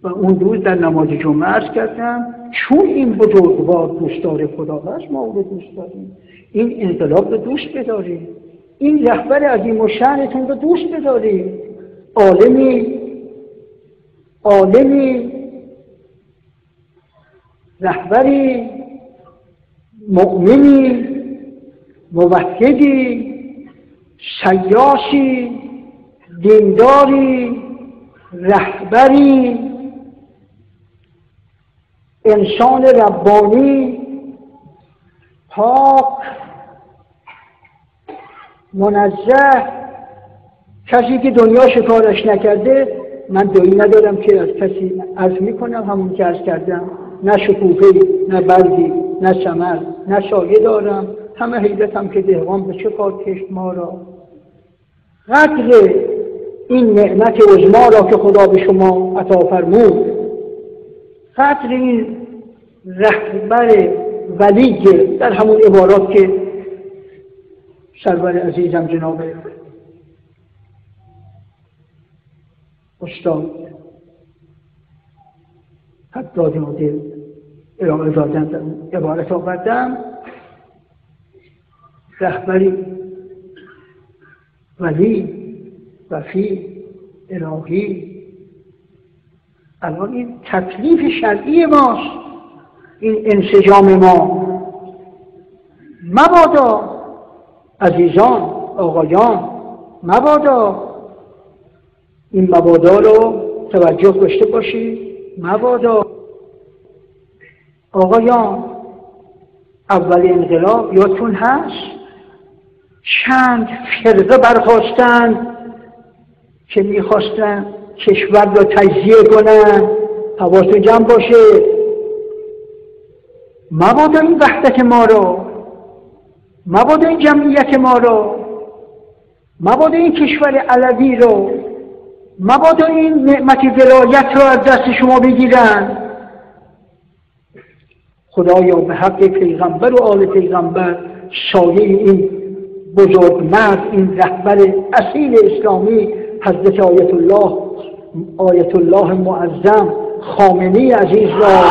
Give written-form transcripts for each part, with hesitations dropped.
و اون روز در نماز جمعه عرض کردم چون این بزرگوار دوستدار خدا هست ما او رو دوست داریم، این انقلاب رو دوست بداریم، این رهبر عظیم الشأنتون رو دوست بداریم، عالمی رهبری مؤمنی موحدی سیاسی دینداری رهبری انسان ربانی پاک منزه، کسی که دنیا شکارش نکرده. من دایی ندارم که از کسی عرض میکنم همون که عرض کردم، نه شکوفه‌ای نه برگی نه ثمر نه سایه دارم، همه حیرتم که دهقان به چه کار کشت ما را. قدر این نعمت عظما را که خدا به شما عطا فرمود، قدر این رهبر ولی در همون عبارات که سرور عزیزم جناب استاد حداد مدل ارائه دادن در اون عبارت آوردم، رهبری ولی وفی الهی. الان این تکلیف شرعی ماست، این انسجام ما. مبادا عزیزان آقایان، مبادا این مبادا رو توجه داشته باشید. مبادا آقایان، اول انقلاب یادتون هست چند فرقه برخاستند که میخواستن کشور را تجزیه کنن. حواستون جمع باشه. مبادا این وحدت ما رو، مبادا این جمعیت ما رو، مبادا این کشور علوی رو، مبادا این نعمت ولایت رو از دست شما بگیرن. خدایا به حق پیغمبر و آل پیغمبر سایه این بزرگ مرد، این رهبر اصیل اسلامی حضرت آیت الله معظم خامنه‌ای عزیز را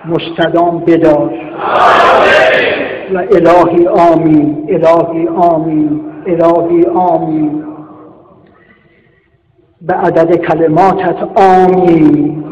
مستدام بدار و الهی آمین، الهی آمین، الهی آمین. به عدد کلماتت آمین.